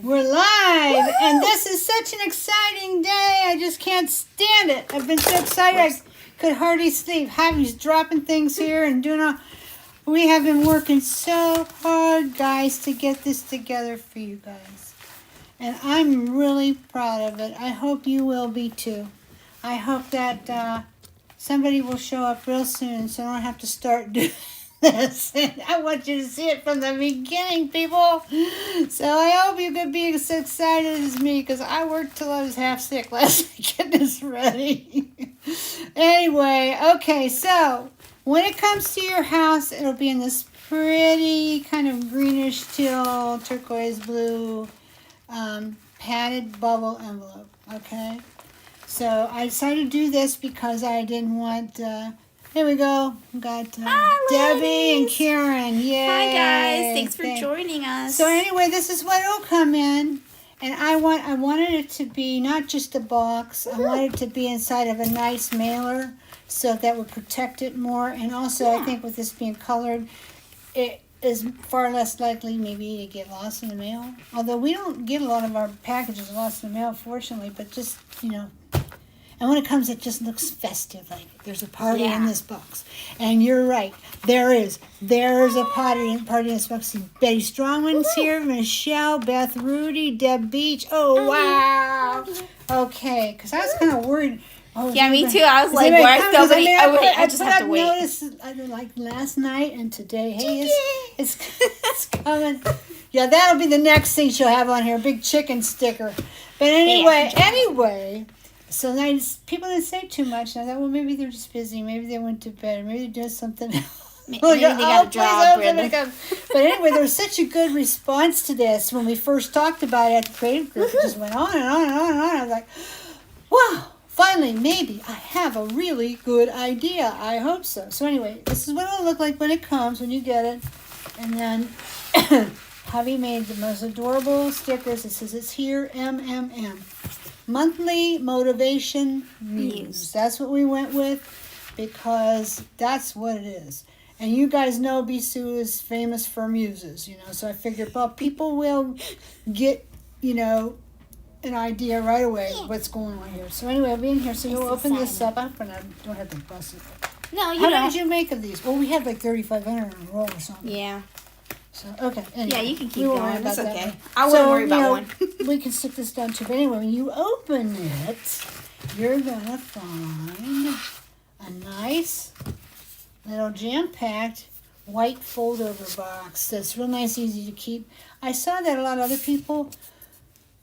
We're live. Woo! And this is such an exciting day. I just can't stand it. I've been so excited I could hardly sleep. Javi's dropping things here and doing all. We have been working so hard, guys, to get this together for you guys. And I'm really proud of it. I hope you will be too. I hope that somebody will show up real soon so I don't have to start doing this. And I want you to see it from the beginning, people. So I hope you could be as excited as me because I worked till I was half sick last night getting this ready. Anyway, okay, so when it comes to your house, it'll be in this pretty kind of greenish teal, turquoise blue, padded bubble envelope, okay? So I decided to do this because I didn't want, here we go. We got Debbie and Karen. Yay. Hi, guys. Thanks for joining us. So anyway, this is what it'll come in. And I wanted it to be not just a box. I wanted it to be inside of a nice mailer so that would protect it more. And also, I think with this being colored, it is far less likely maybe to get lost in the mail. Although we don't get a lot of our packages lost in the mail, fortunately. But just, you know. And when it comes, it just looks festive. Like there's a party in this box. And you're right. There is. There's a party in this box. See, Betty Strongman's here. Michelle, Beth Rudy, Deb Beach. Oh, wow. Okay. Because I was kind of worried. Oh, yeah, me too. I was like, where's nobody? I just have to wait. I noticed, like last night and today, hey, it's coming. Yeah, that'll be the next thing she'll have on here, a big chicken sticker. But anyway. So now people didn't say too much. And I thought, well, maybe they're just busy. Maybe they went to bed. Or maybe they're doing something else. Maybe they got a job. But anyway, there was such a good response to this when we first talked about it at the creative group. It just went on and on and on and on. I was like, wow, finally, maybe I have a really good idea. I hope so. So anyway, this is what it'll look like when it comes, when you get it. And then Javi made the most adorable stickers. It says it's here, MMM. Monthly Motivation Muse. That's what we went with because that's what it is. And you guys know Bisou is famous for muses, you know. So I figured, well, people will get, you know, an idea right away what's going on here. So anyway, I'll be in here. So you'll open this up. I don't have to bust it. No, you How don't. many did you make of these? Well, we had like 3,500 in a roll or something. Yeah. So, okay. Anyway, yeah, you can keep going. That's okay. That. I wouldn't worry about one. We can stick this down too. But anyway, when you open it, you're going to find a nice little jam-packed white fold-over box that's real nice, easy to keep. I saw that a lot of other people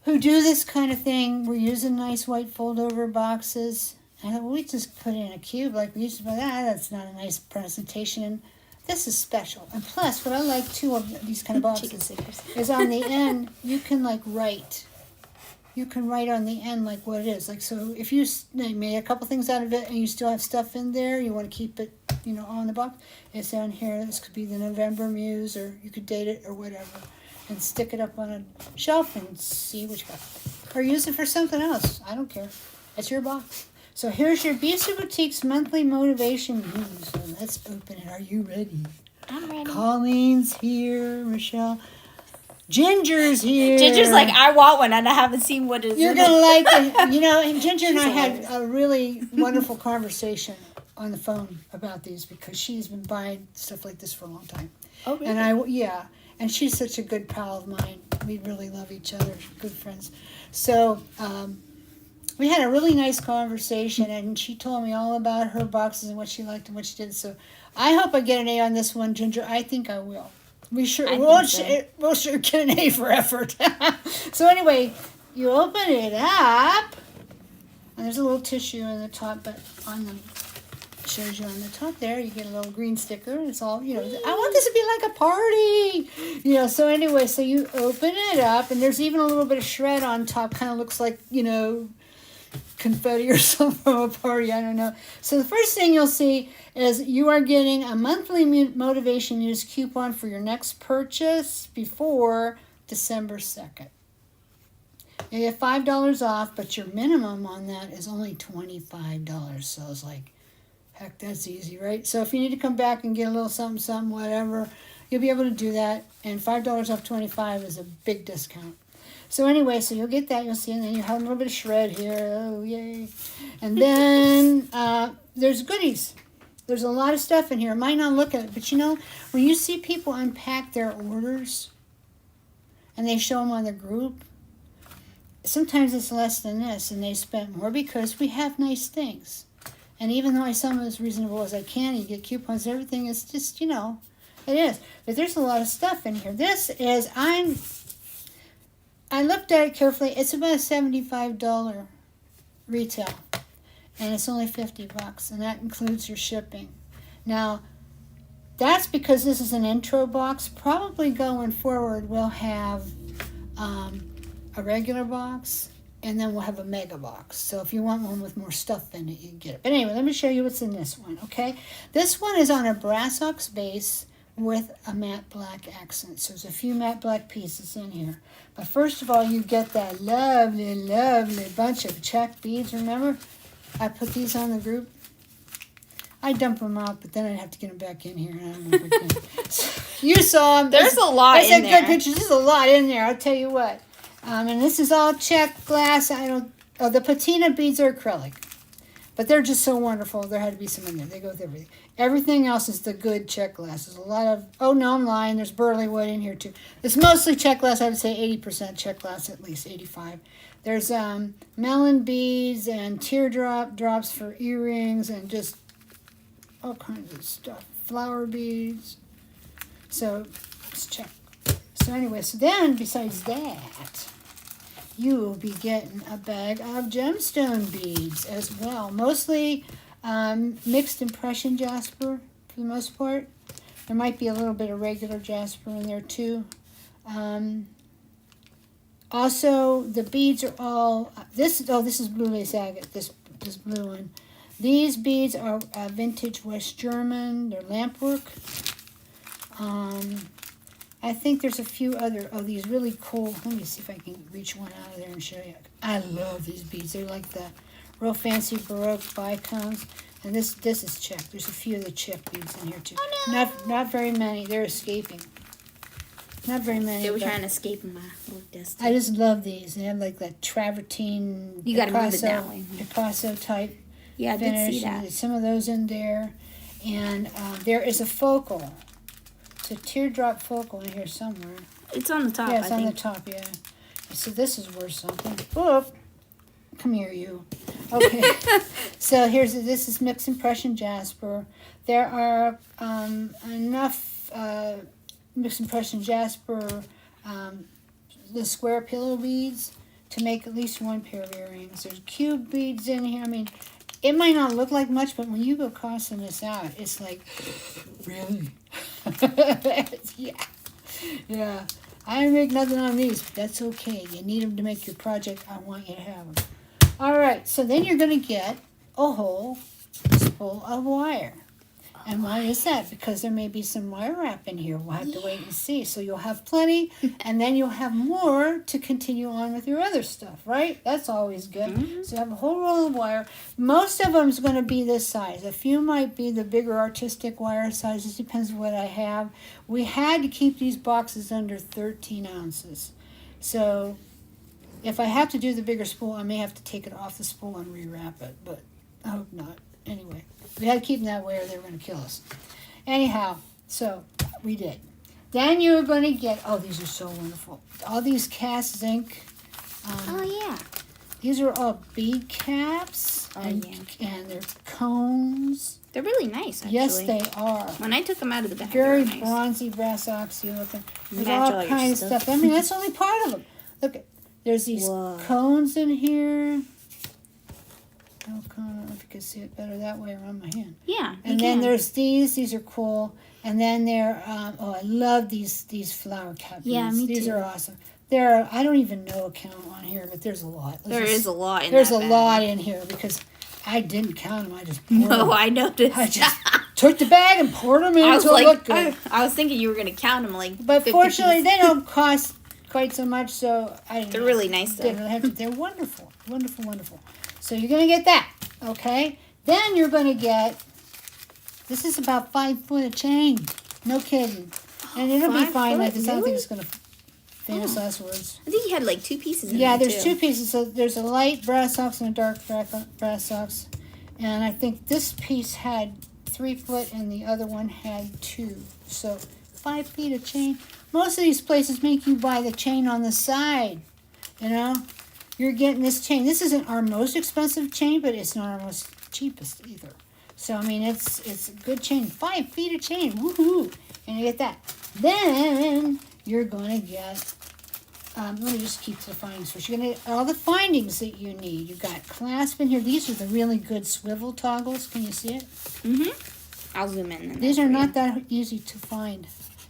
who do this kind of thing were using nice white fold-over boxes. And I thought, well, we just put it in a cube like we used to. But that's not a nice presentation. This is special. And plus, what I like, too, of these kind of boxes is on the end, you can, like, write. You can write on the end, like, what it is. Like, so if you made a couple things out of it and you still have stuff in there, you want to keep it, you know, on the box, it's down here. This could be the November Muse, or you could date it or whatever. And stick it up on a shelf and see what you got. Or use it for something else. I don't care. It's your box. So here's your Bisou Boutique's Monthly Motivation Muse. So let's open it. Are you ready? I'm ready. Colleen's here. Michelle. Ginger's here. Ginger's like, I want one, and I haven't seen what it is. You're going to like it. You know, and Ginger and I had a really wonderful conversation on the phone about these because she's been buying stuff like this for a long time. Oh, really? And and she's such a good pal of mine. We really love each other. Good friends. So, we had a really nice conversation, and she told me all about her boxes and what she liked and what she did. So I hope I get an A on this one, Ginger. I think I will. We'll sure get an A for effort. So anyway, you open it up, and there's a little tissue in the top, but on the shows you on the top there, you get a little green sticker. It's all, you know, I want this to be like a party. You know, so anyway, so you open it up, and there's even a little bit of shred on top. Kind of looks like, you know, confetti or something from a party. I don't know. So the first thing you'll see is you are getting a monthly Motivation Muse coupon for your next purchase before December 2nd. You get $5 off, but your minimum on that is only $25. So it's like, heck, that's easy, right? So if you need to come back and get a little something, whatever, you'll be able to do that. And $5 off $25 is a big discount. So anyway, so you'll get that. You'll see, and then you have a little bit of shred here. Oh, yay. And then there's goodies. There's a lot of stuff in here. I might not look at it, but you know, when you see people unpack their orders and they show them on the group, sometimes it's less than this, and they spent more because we have nice things. And even though I sell them as reasonable as I can, you get coupons and everything, it's just, you know, it is. But there's a lot of stuff in here. This is, I looked at it carefully. It's about a $75 retail. And it's only $50, and that includes your shipping. Now, that's because this is an intro box. Probably going forward, we'll have a regular box, and then we'll have a mega box. So if you want one with more stuff in it, you can get it. But anyway, let me show you what's in this one, okay? This one is on a brass ox base with a matte black accent. So there's a few matte black pieces in here. But first of all, you get that lovely, lovely bunch of check beads, remember? I put these on the group. I dump them out, but then I'd have to get them back in here. And I don't know if I can. So, you saw them. There's a lot in there. Good pictures. There's a lot in there. I'll tell you what. And this is all check glass. The patina beads are acrylic, but they're just so wonderful. There had to be some in there. They go with everything. Everything else is the good check glass. There's a lot of. Oh no, I'm lying. There's burley wood in here too. It's mostly check glass. I would say 80% check glass, at least 85. There's melon beads and teardrop drops for earrings and just all kinds of stuff. Flower beads. So let's check. So anyway, so then besides that, you will be getting a bag of gemstone beads as well. Mostly mixed impression jasper for the most part. There might be a little bit of regular jasper in there too. Also, the beads are all this is blue lace agate. This blue one. These beads are vintage West German. They're lampwork. I think there's a few other these really cool. Let me see if I can reach one out of there and show you. I love these beads. They're like the real fancy Baroque bicones. And this is check. There's a few of the check beads in here too. Oh, no. Not very many. They're escaping. Not very many. They were trying to escape my little destiny. I just love these. They have like that travertine. You got to move it that way. Picasso type. Yeah, I finish. did see that. There's some of those in there, and there is a focal. It's a teardrop focal in here somewhere. It's on the top. Yeah, it's I on think. the top. Yeah. So this is worth something. Oh, come here, you. Okay. So this is mixed impression jasper. There are enough mixed impression jasper, the square pillow beads to make at least one pair of earrings. There's cube beads in here. I mean, it might not look like much, but when you go costing this out, it's like, really? Yeah. I make nothing on these, but that's okay. You need them to make your project. I want you to have them. All right, so then you're going to get a whole spool of wire. And why is that? Because there may be some wire wrap in here. We'll have to wait and see. So you'll have plenty, and then you'll have more to continue on with your other stuff, right? That's always good. Mm-hmm. So you have a whole roll of wire. Most of them is going to be this size. A few might be the bigger artistic wire sizes. Depends on what I have. We had to keep these boxes under 13 ounces. So if I have to do the bigger spool, I may have to take it off the spool and rewrap it, but I hope not. Anyway, we had to keep them that way or they were going to kill us. Anyhow, so we did. Then you're going to get, these are so wonderful. All these cast zinc. Yeah. These are all bead caps. And they're cones. They're really nice, actually. Yes, they are. When I took them out of the bag, very they were nice. Bronzy, brass oxy looking. There's Match all kinds of stuff. I mean, that's only part of them. Look, there's these cones in here. I don't know if you can see it better that way around my hand. Yeah, and then there's these. These are cool. And then there, I love these flower cap beads. Yeah, me too. These are awesome. There, I don't even know a count on here, but there's a lot. There's a lot in There's that a bag. lot in here because I didn't count them. I just poured them. I noticed. I just took the bag and poured them in until it looked good. I was thinking you were going to count them But 50 fortunately, pieces. they don't cost quite so much, so I didn't. They're really nice, though. They're wonderful, wonderful, wonderful. So you're going to get that, okay? Then you're going to get, this is about 5 foot of chain. No kidding. And it'll be 5 fine foot? like this. I don't think it's going to, famous last words. I think you had like 2 pieces in Yeah, there, there's 2 pieces. So there's a light brass ox and a dark brass ox. And I think this piece had 3 foot and the other one had 2. So 5 feet of chain. Most of these places make you buy the chain on the side. You know, you're getting this chain. This isn't our most expensive chain, but it's not our most cheapest either. So I mean, it's a good chain. 5 feet of chain. Woohoo! And you get that. Then you're gonna get. Let me just keep the findings first. You're gonna get all the findings that you need. You've got clasp in here. These are the really good swivel toggles. Can you see it? Mm-hmm. I'll zoom in. These are not that easy to find,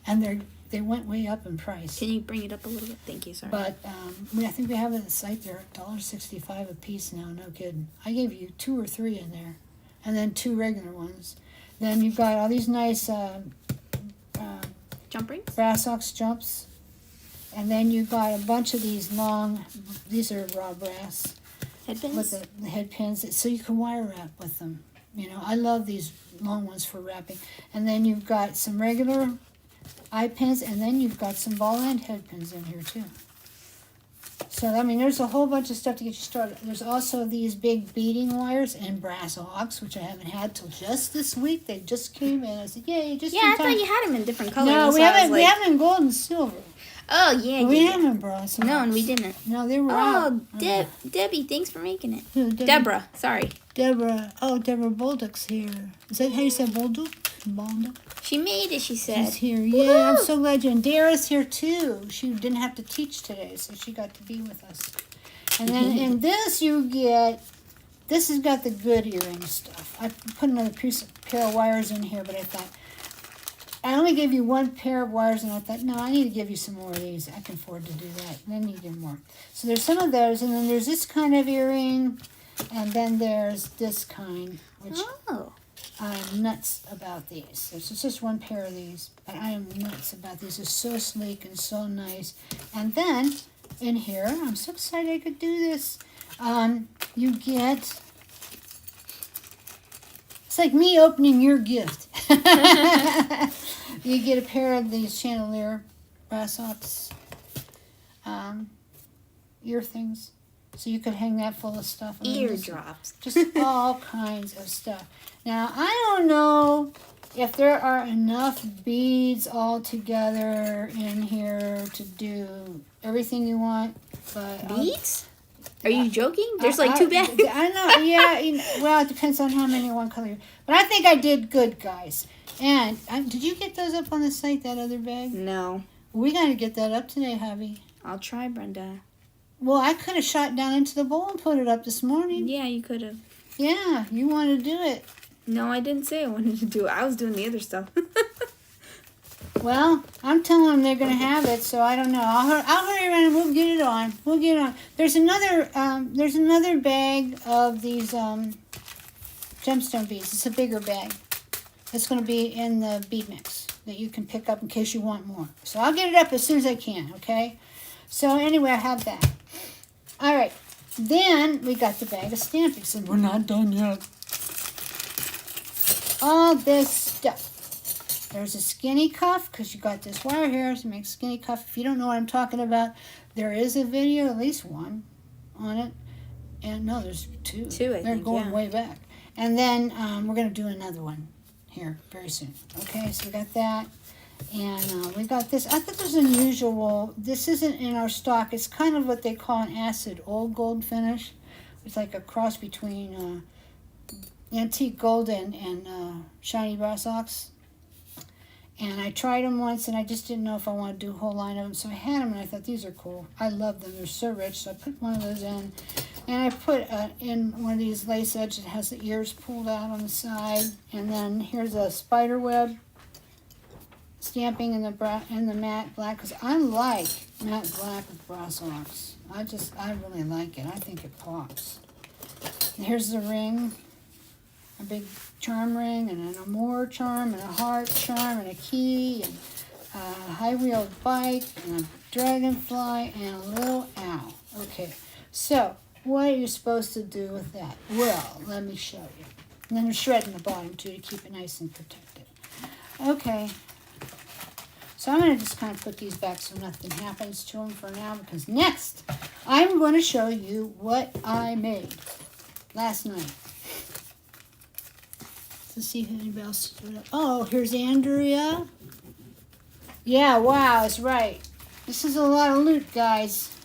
and they went way up in price. Can you bring it up a little bit? Thank you, sorry. But I think we have it at the site. They're $1.65 a piece now. No kidding. I gave you 2 or 3 in there, and then 2 regular ones. Then you've got all these nice jump rings, brass ox jumps, and then you've got a bunch of these long. These are raw brass headpins with the head pins, so you can wire wrap with them. You know, I love these long ones for wrapping. And then you've got some regular eye pins, and then you've got some ball end head pins in here too. So, I mean, there's a whole bunch of stuff to get you started. There's also these big beading wires and brass ox, which I haven't had till just this week. They just came in. I said, yay, just I thought you had them in different colors. No, so we have them in gold and silver. Oh, yeah. We have them in brass ox. No, and we didn't. No, they were out. Oh, Debbie, thanks for making it. Who, Debbie? Deborah, sorry. Deborah Bolduc's here. Is that how you say Bolduc? Bolduc? She made it, she said. She's here. Yeah, I'm so glad you. And Dara's here too. She didn't have to teach today, so she got to be with us. And then in this you get, this has got the good earring stuff. I put another pair of wires in here, but I thought, I only gave you 1 pair of wires, and I thought, no, I need to give you some more of these. I can afford to do that. And then you get more. So there's some of those, and then there's this kind of earring, and then there's this kind, which I'm nuts about these. There's just 1 pair of these, but I am nuts about these. They're so sleek and so nice. And then in here, I'm so excited I could do this. You get, it's like me opening your gift. You get a pair of these chandelier brass ox ear things. So you could hang that full of stuff. Eardrops. Just all kinds of stuff. Now, I don't know if there are enough beads all together in here to do everything you want. But beads? Are you joking? There's like 2 bags. I know, yeah. Well, it depends on how many one color. But I think I did good, guys. And did you get those up on the site, that other bag? No. We got to get that up today, hubby. I'll try, Brenda. Well, I could have shot down into the bowl and put it up this morning. Yeah, you could have. Yeah, you want to do it. No, I didn't say I wanted to do it. I was doing the other stuff. Well, I'm telling them they're going to have it, so I don't know. I'll hurry around and we'll get it on. We'll get it on. There's another bag of these gemstone beads. It's a bigger bag. It's going to be in the bead mix that you can pick up in case you want more. So I'll get it up as soon as I can, okay? So anyway, I have that. All right. Then we got the bag of stampings, and we're not done yet. All this stuff. There's a skinny cuff, because you got this wire here to make skinny cuff. If you don't know what I'm talking about, there is a video, at least 1, on it. And no, there's 2. 2, I think, they're going way back. And then we're going to do another one here very soon. Okay, so we got that. And we got this. I thought this was unusual. This isn't in our stock. It's kind of what they call an acid old gold finish. It's like a cross between antique gold and shiny brass ox. And I tried them once, and I just didn't know if I wanted to do a whole line of them. So I had them, and I thought, these are cool. I love them. They're so rich. So I put one of those in. And I put in one of these lace edges that has the ears pulled out on the side. And then here's a spider web stamping in the matte black. Because I like matte black with brass ox. I really like it. I think it pops. And here's the ring. A big charm ring and an amour charm and a heart charm and a key and a high-wheeled bike and a dragonfly and a little owl. Okay, so what are you supposed to do with that? Well, let me show you. And then there's shred in the bottom too to keep it nice and protected. Okay, So I'm going to just kind of put these back so nothing happens to them for now, because next I'm going to show you what I made last night. Let's see if anybody else showed up. Oh, here's Andrea. Yeah, wow, that's right. This is a lot of loot, guys.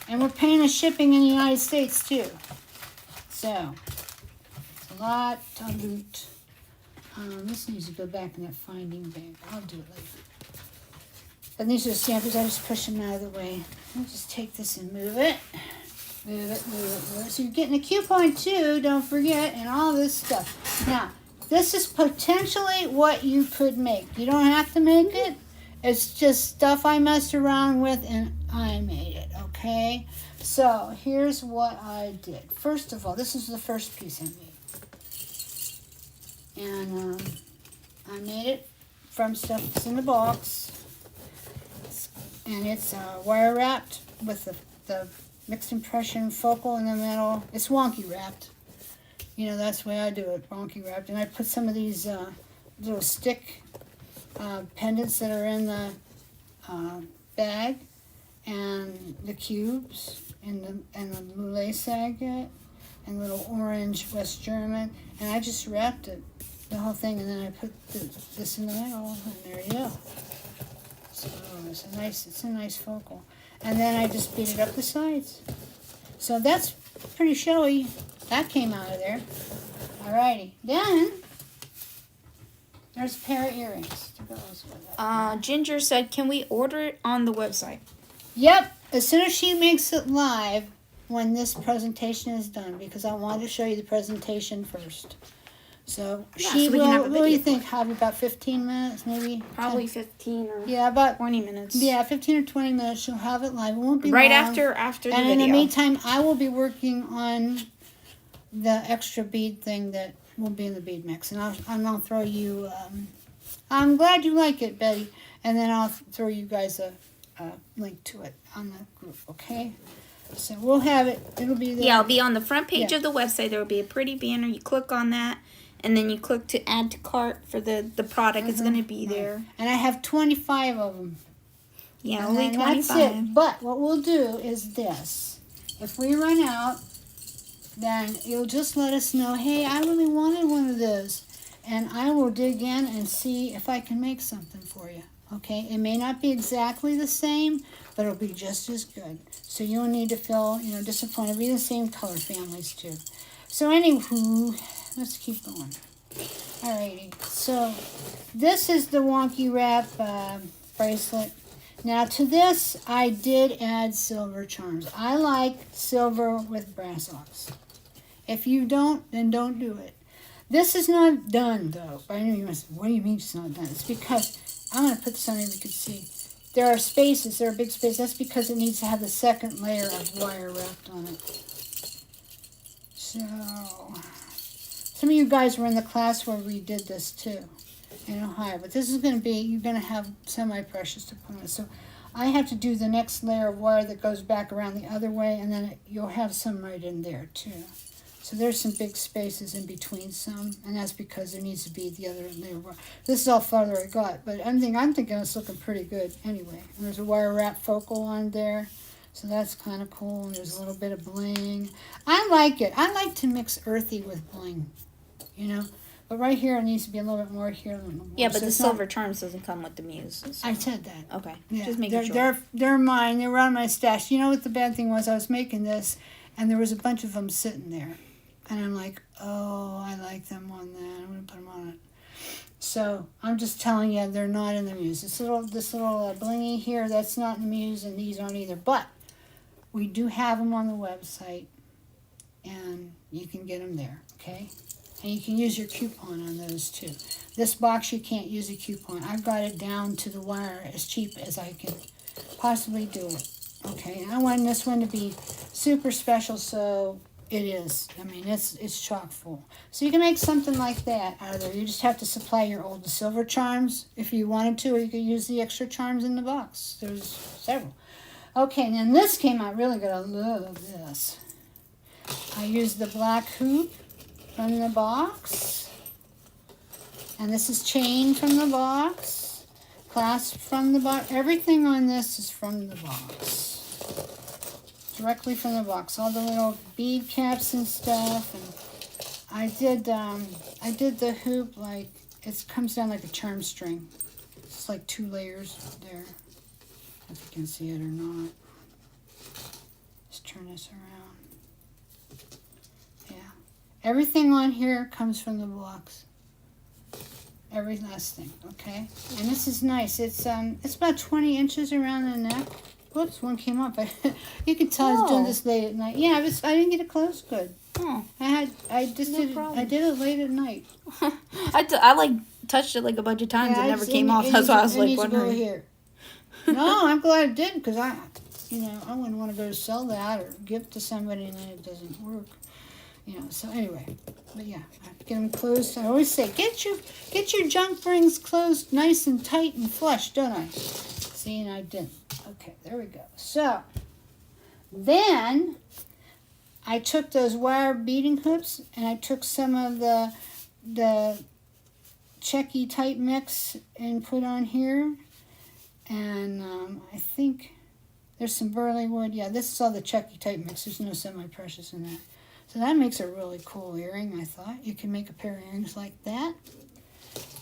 And we're paying the shipping in the United States, too. So, it's a lot of loot. This needs to go back in that finding bag. I'll do it later. And these are the samples. I just push them out of the way. I'll just take this and move it. Move it, move it, move it. So you're getting a coupon, too, don't forget, and all this stuff. Now, this is potentially what you could make. You don't have to make it. It's just stuff I messed around with and I made it, okay? So here's what I did. First of all, this is the first piece I made. And I made it from stuff that's in the box. And it's wire wrapped with the mixed impression focal in the middle. It's wonky wrapped. You know, that's the way I do it, wonky wrapped. And I put some of these little stick pendants that are in the bag, and the cubes, and the moulasse agate, and little orange West German. And I just wrapped it, the whole thing, and then I put this in the middle, and there you go. So it's a nice focal. And then I just beat it up the sides. So that's pretty showy. That came out of there. Alrighty. Then there's a pair of earrings to go with that. Ginger said, can we order it on the website? Yep. As soon as she makes it live, when this presentation is done, because I wanted to show you the presentation first. So Yeah, she so we will. can have a What do you video think? Have about 15 minutes, maybe? Probably 15 or about 20 minutes. Yeah, 15 or 20 minutes. She'll have it live. It won't be Right long. after the And video. in the meantime, I will be working on the extra bead thing that will be in the bead mix, and I'll throw you. I'm glad you like it, Betty, and then I'll throw you guys a link to it on the group. Okay, so we'll have it. It'll be there. Yeah, it'll be on the front page Yeah. of the website. There will be a pretty banner. You click on that, and then you click to add to cart for the product. It's going to be there. And I have 25 of them. Yeah, And only then that's 25. it. But what we'll do is this: if we run out, then you'll just let us know, hey, I really wanted one of those. And I will dig in and see if I can make something for you. Okay? It may not be exactly the same, but it'll be just as good. So you don't need to feel, disappointed. It'll be the same color families, too. So anywho, let's keep going. Alrighty. So this is the Wonky Wrap bracelet. Now to this, I did add silver charms. I like silver with brass ox. If you don't, then don't do it. This is not done, though. I know you must. What do you mean it's not done? It's because I'm going to put this on there so you can see. There are spaces. There are big spaces. That's because it needs to have the second layer of wire wrapped on it. So, some of you guys were in the class where we did this too in Ohio. But this is going to be, you're going to have semi-precious to put on it. So I have to do the next layer of wire that goes back around the other way, and then you'll have some right in there too. So there's some big spaces in between some, and that's because there needs to be the other layer. This is all farther I got, but I'm thinking it's looking pretty good anyway. And there's a wire wrap focal on there, so that's kind of cool. And there's a little bit of bling. I like it. I like to mix earthy with bling, But right here it needs to be a little bit more here. A little more. Yeah, but so the silver charms doesn't come with the Muse. So. I said that. Okay, Yeah, just making sure. They're mine. They were on my stash. You know what the bad thing was? I was making this, and there was a bunch of them sitting there. And I'm like, oh, I like them on that. I'm going to put them on it. So I'm just telling you, they're not in the Muse. This little blingy here, that's not in the Muse, and these aren't either. But we do have them on the website, and you can get them there, okay? And you can use your coupon on those, too. This box, you can't use a coupon. I've got it down to the wire as cheap as I can possibly do it, okay? And I want this one to be super special, so... It is. I mean, it's chock full. So you can make something like that out of there. You just have to supply your old silver charms if you wanted to, or you could use the extra charms in the box. There's several. Okay, and then this came out really good. I love this. I used the black hoop from the box. And this is chain from the box. clasp from the box. Everything on this is from the box. Directly from the box. All the little bead caps and stuff. And I did the hoop like, it comes down like a charm string. It's like 2 layers there. If you can see it or not. Just turn this around. Yeah. Everything on here comes from the box. Every last thing, okay? And this is nice. It's about 20 inches around the neck. Whoops, one came up. You can tell I was doing this late at night. Yeah, I didn't get it closed good. Oh. I did it late at night. I like touched it like a bunch of times and it never came off. That's why I was like wondering. Here. No, I'm glad it did, because I wouldn't want to go sell that or give it to somebody and then it doesn't work. So anyway, but yeah, I have to get them closed. I always say, get your junk rings closed nice and tight and flush, don't I? See, and I didn't. Okay, there we go. So, then I took those wire beading hoops and I took some of the checky type mix and put on here. And I think there's some burley wood. Yeah, this is all the checky type mix. There's no semi-precious in that. So that makes a really cool earring, I thought. You can make a pair of earrings like that.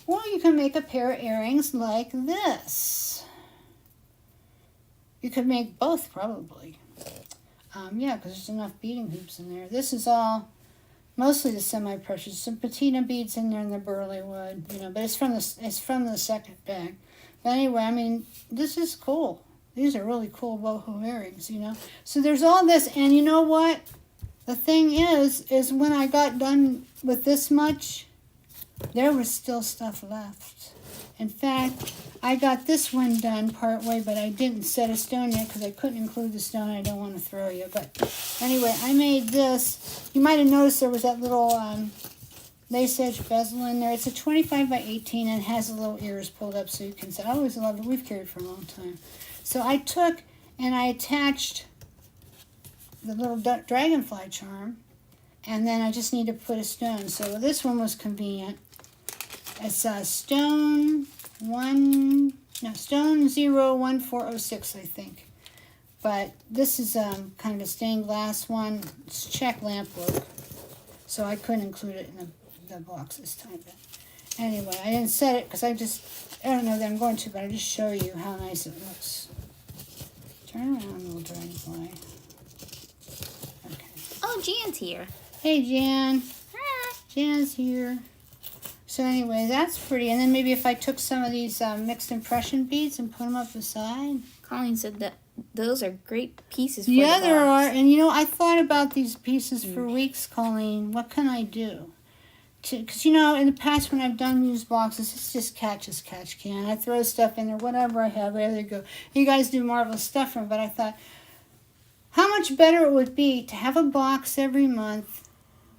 Or you can make a pair of earrings like this. You could make both, probably. Yeah, because there's enough beading hoops in there. This is all mostly the semi-precious. Some patina beads in there and the burley wood, but it's from the second bag. But anyway, I mean, this is cool. These are really cool boho earrings, So there's all this, and you know what? The thing is when I got done with this much, there was still stuff left. In fact, I got this one done part way, but I didn't set a stone yet because I couldn't include the stone. I don't want to throw you. But anyway, I made this. You might have noticed there was that little lace edge bezel in there. It's a 25 by 18 and has the little ears pulled up so you can see. I always loved it. We've carried it for a long time. So I took and I attached the little dragonfly charm, and then I just need to put a stone. So this one was convenient. It's a stone 01406, I think. But this is kind of a stained glass one. It's check lamp work, so I couldn't include it in the box this time. But anyway, I didn't set it because I don't know that I'm going to, but I just show you how nice it looks. Turn around, little dragonfly. Okay. Oh, Jan's here. Hey, Jan. Hi. Jan's here. So anyway, that's pretty. And then maybe if I took some of these mixed impression beads and put them up the side. Colleen said that those are great pieces for Yeah, the there box. are. And I thought about these pieces for weeks, Colleen. What can I do? Because, in the past when I've done Muse boxes, it's just catch as catch can. I throw stuff in there, whatever I have, there you go. You guys do marvelous stuff from it, but I thought, how much better it would be to have a box every month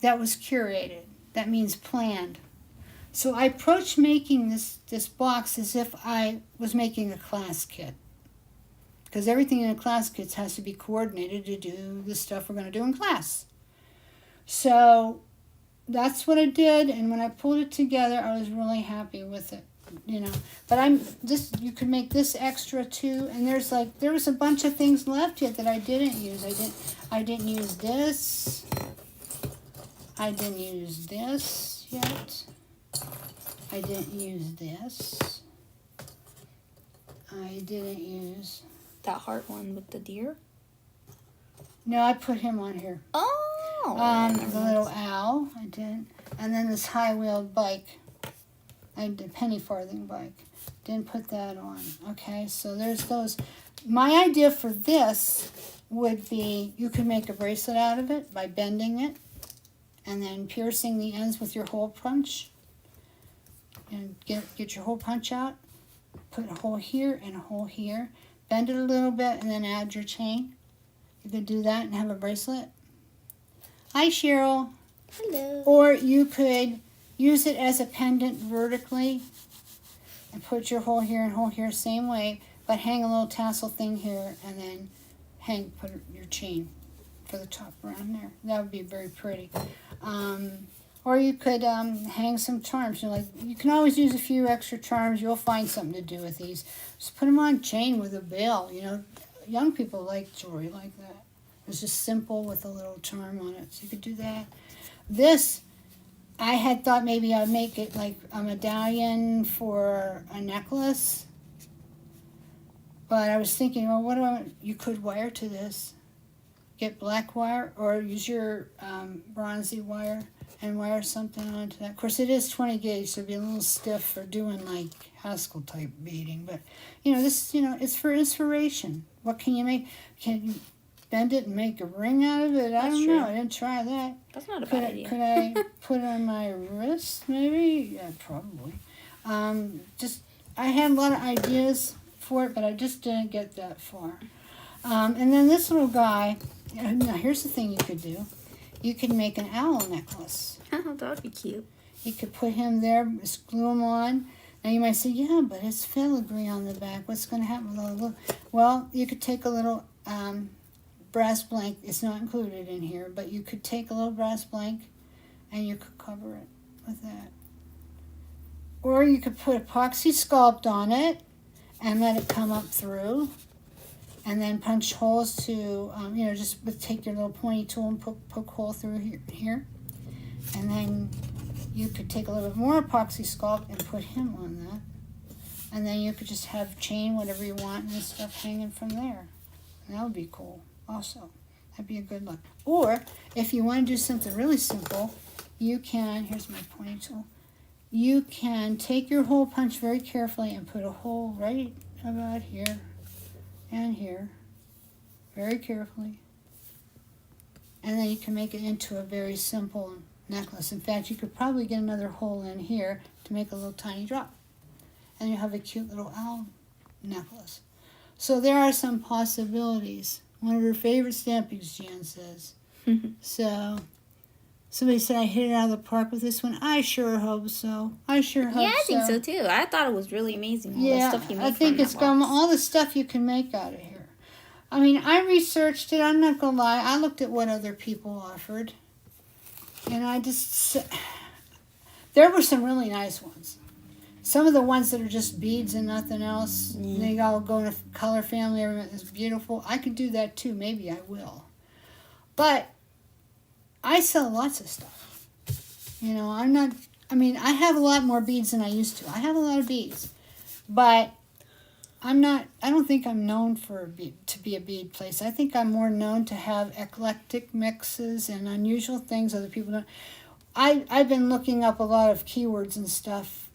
that was curated. That means planned. So I approached making this box as if I was making a class kit. Because everything in a class kit has to be coordinated to do the stuff we're going to do in class. So that's what I did, and when I pulled it together, I was really happy with it, But you could make this extra too, and there was a bunch of things left yet that I didn't use. I didn't use this. I didn't use this yet. I didn't use this. I didn't use That heart one with the deer? No, I put him on here. Oh! The little owl, I did. And then this high-wheeled bike. I did a penny farthing bike. Didn't put that on. Okay, so there's those. My idea for this would be you could make a bracelet out of it by bending it and then piercing the ends with your hole punch. And get your hole punch out. Put a hole here and a hole here. Bend it a little bit and then add your chain. You could do that and have a bracelet. Hi, Cheryl. Hello. Or you could use it as a pendant vertically and put your hole here and hole here same way, but hang a little tassel thing here and then put your chain for the top around there. That would be very pretty. Or you could hang some charms. You know, like you can always use a few extra charms. You'll find something to do with these. Just put them on chain with a bell. You know, young people like jewelry like that. It's just simple with a little charm on it. So you could do that. This, I had thought maybe I'd make it like a medallion for a necklace. But I was thinking, well, you could wire to this. Get black wire or use your bronzy wire and wire something onto that. Of course, it is 20 gauge, so it'd be a little stiff for doing like Haskell type beading. But, this, it's for inspiration. What can you make? Can you bend it and make a ring out of it? I don't know. I didn't try that. That's not a bad idea. Could I put it on my wrist, maybe? Yeah, probably. I had a lot of ideas for it, but I just didn't get that far. And then this little guy, now here's the thing you could do. You could make an owl necklace. Oh, that would be cute. You could put him there, just glue him on. Now you might say, yeah, but it's filigree on the back. What's going to happen with all the glue? Well, you could take a little brass blank. It's not included in here, but you could take a little brass blank and you could cover it with that. Or you could put epoxy sculpt on it and let it come up through. And then punch holes to, just take your little pointy tool and poke hole through here. And then you could take a little bit more epoxy sculpt and put him on that. And then you could just have chain, whatever you want, and stuff hanging from there. And that would be cool also. That'd be a good look. Or, if you want to do something really simple, you can, here's my pointy tool, you can take your hole punch very carefully and put a hole right about here. And here, very carefully. And then you can make it into a very simple necklace. In fact, you could probably get another hole in here to make a little tiny drop. And you have a cute little owl necklace. So there are some possibilities. One of her favorite stampings, Jan says. So, somebody said I hit it out of the park with this one. I sure hope so. I think so too. I thought it was really amazing. All the stuff you made I think it's got all the stuff you can make out of here. I mean, I researched it. I'm not going to lie. I looked at what other people offered. And there were some really nice ones. Some of the ones that are just beads and nothing else, they all go in a color family, everything is beautiful. I could do that too. Maybe I will. But I sell lots of stuff. I have a lot more beads than I used to. I have a lot of beads. But I don't think I'm known to be a bead place. I think I'm more known to have eclectic mixes and unusual things other people don't. I've been looking up a lot of keywords and stuff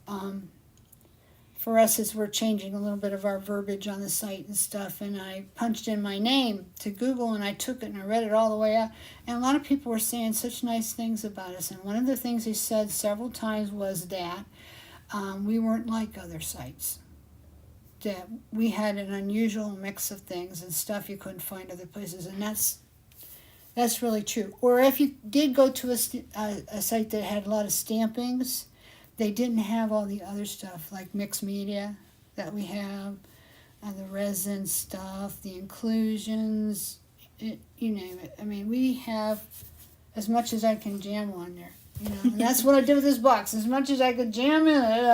for us as we're changing a little bit of our verbiage on the site and stuff. And I punched in my name to Google and I took it and I read it all the way out. And a lot of people were saying such nice things about us. And one of the things they said several times was that we weren't like other sites. That we had an unusual mix of things and stuff you couldn't find other places. And that's really true. Or if you did go to a site that had a lot of stampings, they didn't have all the other stuff like mixed media that we have, the resin stuff, the inclusions, you name it. I mean, we have as much as I can jam on there. And that's what I did with this box. As much as I could jam in it,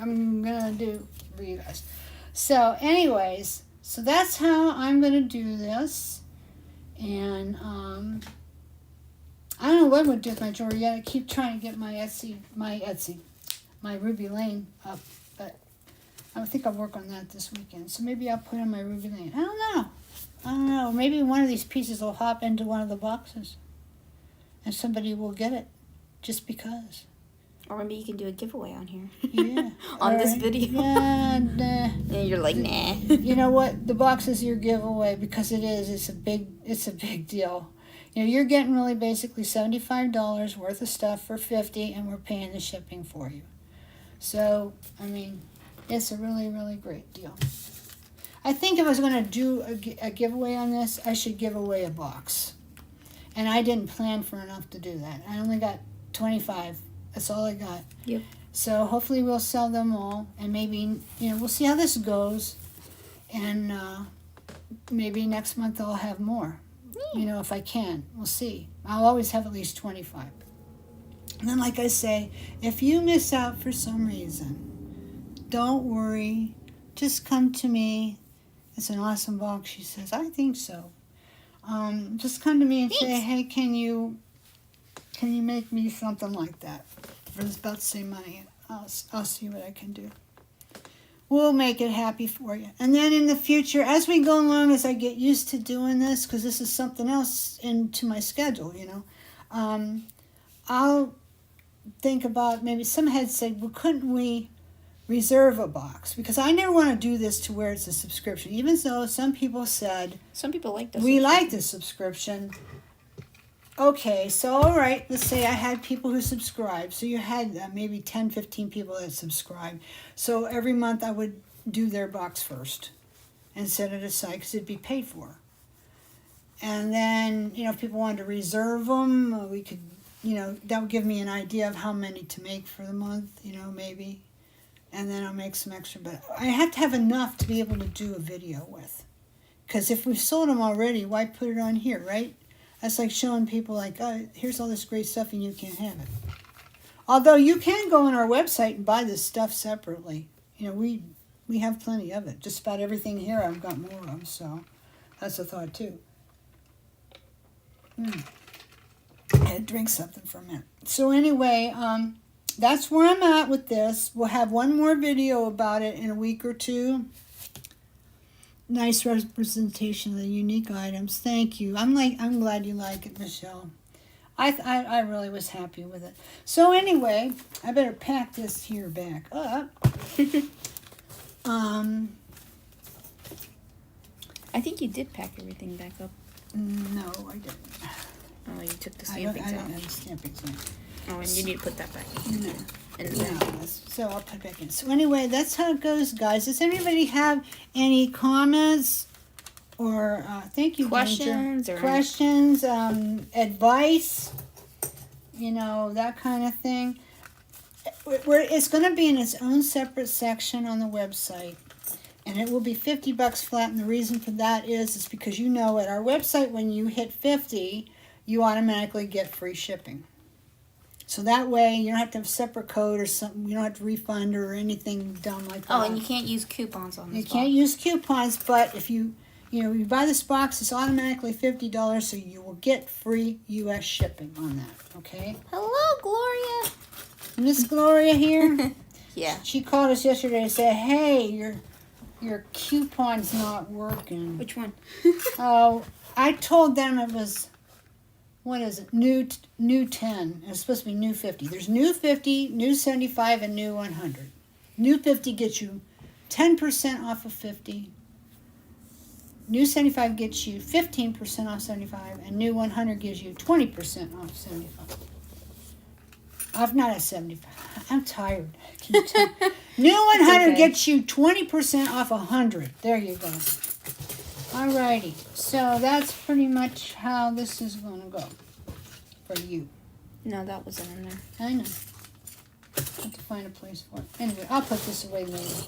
I'm going to do for you guys. So anyways, that's how I'm going to do this. And I don't know what I'm going to do with my jewelry yet. I keep trying to get my Ruby Lane up, but I think I'll work on that this weekend. So maybe I'll put on my Ruby Lane. I don't know. Maybe one of these pieces will hop into one of the boxes and somebody will get it just because. Or maybe you can do a giveaway on here. Yeah. On this video. Yeah, and you're like, nah. You know what? The box is your giveaway because it is. It's a big deal. You're getting really basically $75 worth of stuff for $50, and we're paying the shipping for you. So, I mean, it's a really, really great deal. I think if I was going to do a giveaway on this, I should give away a box. And I didn't plan for enough to do that. I only got 25. That's all I got. Yep. So hopefully we'll sell them all. And maybe, we'll see how this goes. And maybe next month I'll have more. If I can. We'll see. I'll always have at least 25. And then, like I say, if you miss out for some reason, don't worry. Just come to me. It's an awesome box, she says. I think so. Just come to me and say, Thanks. hey, can you make me something like that for about the same money? I'll see what I can do. We'll make it happy for you. And then in the future, as we go along, as I get used to doing this, because this is something else into my schedule, I'll think about, maybe some had said, well, couldn't we reserve a box? Because I never want to do this to where it's a subscription, even though some people said, Some people like this. we like the subscription. Okay, so all right, let's say I had people who subscribed. So you had maybe 10, 15 people that subscribed. So every month I would do their box first and set it aside because it'd be paid for. And then, if people wanted to reserve them, we could, that would give me an idea of how many to make for the month, maybe. And then I'll make some extra. But I have to have enough to be able to do a video with. Because if we've sold them already, why put it on here, right? That's like showing people like, oh, here's all this great stuff and you can't have it. Although you can go on our website and buy this stuff separately. We have plenty of it. Just about everything here I've got more of, so that's a thought too. I had to drink something for a minute. So anyway, that's where I'm at with this. We'll have one more video about it in a week or two. Nice representation of the unique items. Thank you. I'm glad you like it, Michelle. I really was happy with it. So anyway, I better pack this here back up. I think you did pack everything back up. No, I didn't. Oh, you took the I stampings don't out. have the stampings on. Oh, and you need to put that back in. No. In the Yeah, bag. so I'll put it back in. So anyway, that's how it goes, guys. Does anybody have any comments or thank you, Questions Danger. or- Questions, advice, that kind of thing? It's going to be in its own separate section on the website, and it will be $50 flat. And the reason for that is because at our website, when you hit 50, you automatically get free shipping. So that way, you don't have to have a separate code or something. You don't have to refund or anything dumb like that. Oh, and you can't use coupons on this You can't use coupons, but if you buy this box, it's automatically $50, so you will get free U.S. shipping on that, okay? Hello, Gloria. Miss Gloria here, Yeah. she called us yesterday and said, hey, your coupon's not working. Which one? Oh, I told them it was... What is it? New 10. It's supposed to be new 50. There's new 50, new 75, and new 100. New 50 gets you 10% off of 50. New 75 gets you 15% off 75. And new 100 gives you 20% off 75. I've not at 75. I'm tired. New 100 okay. gets you 20% off 100. There you go. Alrighty, so that's pretty much how this is going to go for you. No, that wasn't in there. I know. I have to find a place for it. Anyway, I'll put this away later.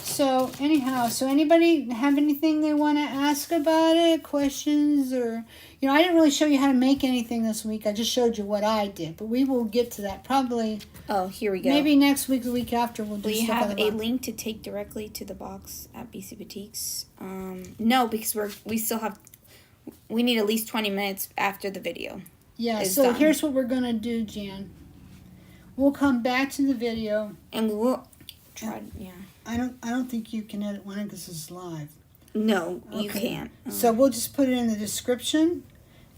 So anyhow, anybody have anything they want to ask about it? Questions or, I didn't really show you how to make anything this week. I just showed you what I did, but we will get to that probably. Oh, here we go. Maybe next week, the week after, we'll do Will you stuff have on a the box. link to take directly to the box at BC Boutiques? No, because we need at least 20 minutes after the video. Yeah, is so done. here's what we're going to do, Jan. We'll come back to the video. And we will try, yeah. I don't think you can edit one because it's live. No, you Okay. can't. So we'll just put it in the description,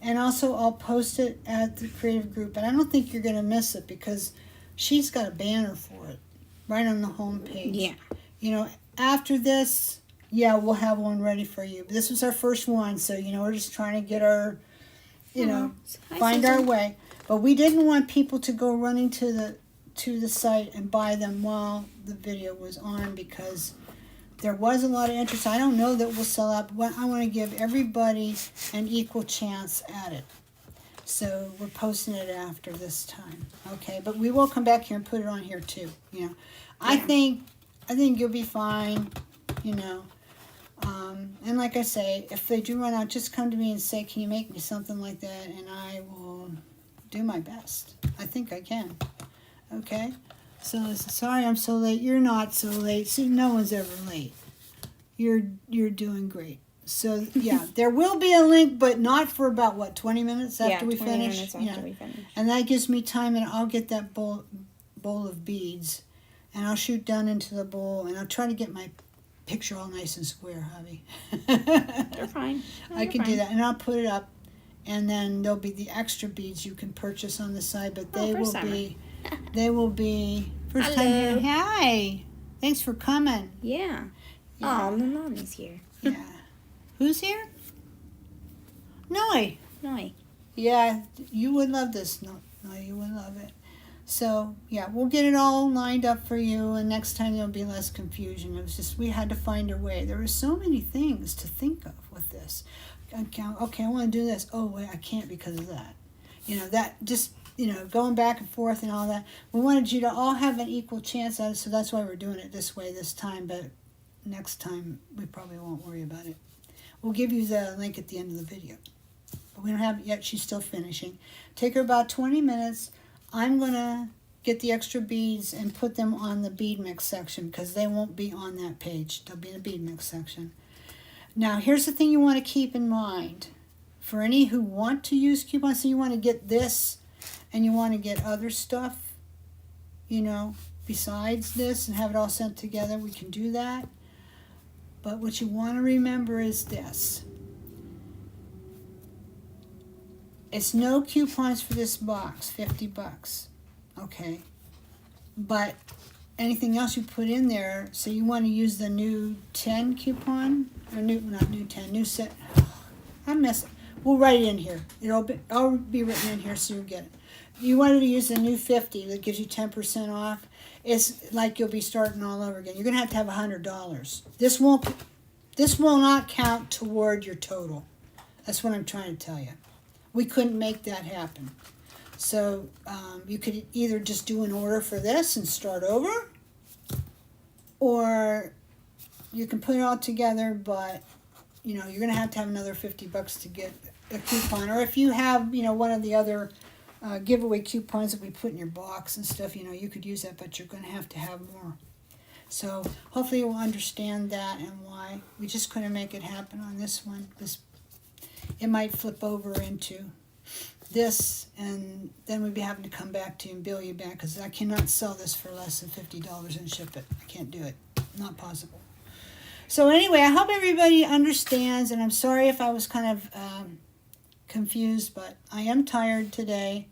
and also I'll post it at the creative group. And I don't think you're going to miss it because she's got a banner for it right on the home page. Yeah. After this, we'll have one ready for you. But this was our first one, so we're just trying to get our, Hi, find our Susan. way. But we didn't want people to go running to the site and buy them while the video was on because there was a lot of interest. I don't know that we'll sell out, but I want to give everybody an equal chance at it. So we're posting it after this time, okay? But we will come back here and put it on here too. I think you'll be fine. And like I say, if they do run out, just come to me and say, "Can you make me something like that?" And I will do my best. I think I can. Okay? So, sorry I'm so late. You're not so late. See, no one's ever late. You're doing great. So, yeah, there will be a link, but not for about, what, 20 minutes after we 20 finish? minutes after we finish. And that gives me time, and I'll get that bowl of beads, and I'll shoot down into the bowl, and I'll try to get my picture all nice and square, hubby. They're fine. I can do that, and I'll put it up, and then there'll be the extra beads you can purchase on the side, but they will be first time here. Hi, thanks for coming. Yeah. Oh, Nanani's here. Yeah. Who's here? Noi. Noi. Yeah, you would love this. No, you would love it. So, yeah, we'll get it all lined up for you, and next time there'll be less confusion. It was just, we had to find a way. There were so many things to think of with this. Okay, I want to do this. Oh, wait, I can't because of that. That just, going back and forth and all that. We wanted you to all have an equal chance at it, so that's why we're doing it this way this time, but next time we probably won't worry about it. We'll give you the link at the end of the video. But we don't have it yet. She's still finishing. Take her about 20 minutes. I'm going to get the extra beads and put them on the bead mix section because they won't be on that page. They'll be in the bead mix section. Now, here's the thing you want to keep in mind. For any who want to use coupons, so you want to get this and you want to get other stuff, besides this and have it all sent together, we can do that. But what you want to remember is this. It's no coupons for this box, $50, okay? But anything else you put in there, so you want to use the new 10 coupon, or new set. We'll write it in here. I'll be written in here so you'll get it. You wanted to use the new 50 that gives you 10% off. It's like you'll be starting all over again. You're going to have $100. This will not count toward your total. That's what I'm trying to tell you. We couldn't make that happen. So you could either just do an order for this and start over, or you can put it all together, but you're going to have another $50 to get a coupon. Or if you have, one of the other giveaway coupons that we put in your box and stuff, you could use that, but you're going to have more. So hopefully you'll understand that and why we just couldn't make it happen on this one. It might flip over into this, and then we'd be having to come back to you and bill you back because I cannot sell this for less than $50 and ship it. I can't do it. Not possible. So anyway, I hope everybody understands, and I'm sorry if I was kind of confused, but I am tired today,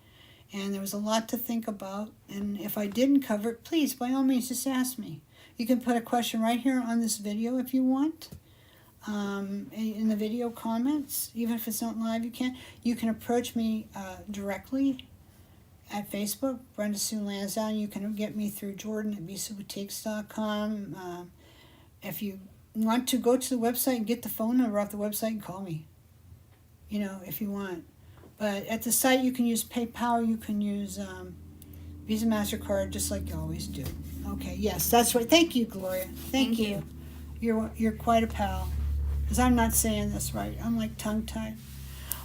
and there was a lot to think about, and if I didn't cover it, please, by all means, just ask me. You can put a question right here on this video if you want. In the video comments, even if it's not live, you can. You can approach me directly at Facebook, Brenda Sue Lansdowne. You can get me through Jordan at BCBoutiques.com. If you want to go to the website and get the phone number off the website and call me, if you want. But at the site, you can use PayPal, you can use Visa, MasterCard, just like you always do. Okay, yes, that's right. Thank you, Gloria. Thank you. You're quite a pal. Because I'm not saying this right. I'm like tongue-tied.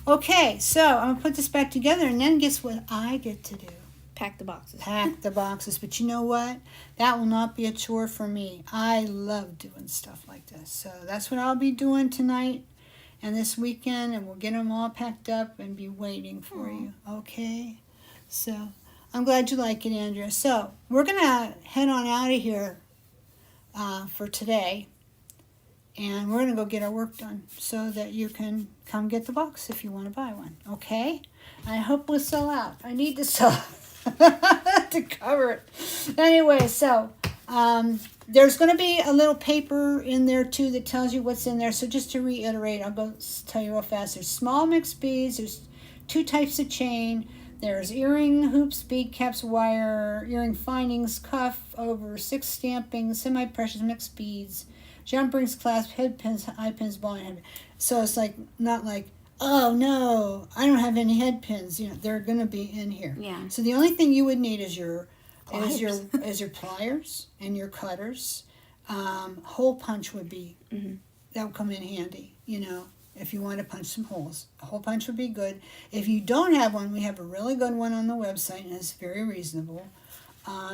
Okay, so I'm going to put this back together, and then guess what I get to do? Pack the boxes. Pack the boxes. But you know what? That will not be a chore for me. I love doing stuff like this. So that's what I'll be doing tonight and this weekend, and we'll get them all packed up and be waiting for you. Okay? So I'm glad you like it, Andrea. So we're going to head on out of here for today. And we're going to go get our work done so that you can come get the box if you want to buy one. Okay? I hope we'll sell out. I need to sell to cover it. Anyway, so there's going to be a little paper in there too that tells you what's in there. So just to reiterate, I'll go tell you real fast. There's small mixed beads. There's 2 types of chain. There's earring hoops, bead caps, wire, earring findings, cuff, over 6 stampings, semi-precious mixed beads, jump rings, clasp, head pins, eye pins, ball, and head. So it's like not like, oh no, I don't have any head pins. They're going to be in here. Yeah. So the only thing you would need is your pliers and your cutters. Hole punch would be that would come in handy. if you want to punch some holes. A hole punch would be good. If you don't have one, we have a really good one on the website, and it's very reasonable.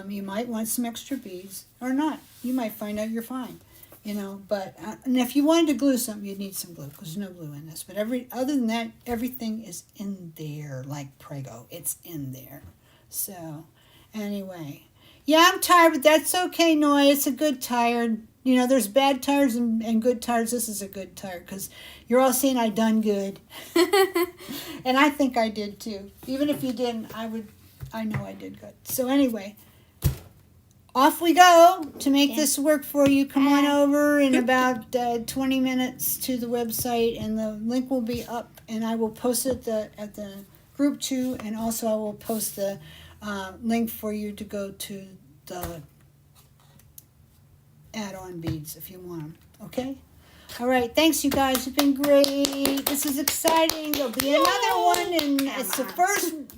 You might want some extra beads or not. You might find out you're fine, you know. But and if you wanted to glue something, you'd need some glue because there's no glue in this. But other than that, everything is in there like Prego. It's in there. So anyway, yeah, I'm tired, but that's okay, Noy. It's a good tired. You know, there's bad tires and good tires. This is a good tire because you're all saying I done good. And I think I did too. Even if you didn't, I know I did good. So anyway, off we go to make this work for you. Come on over in about 20 minutes to the website, and the link will be up, and I will post it at the group too, and also I will post the link for you to go to the add-on beads if you want them. Okay? All right. Thanks, you guys. You've been great. This is exciting. There'll be another one, and it's the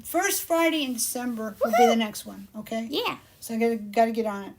first Friday in December will be the next one. Okay? Yeah. So I gotta get on it.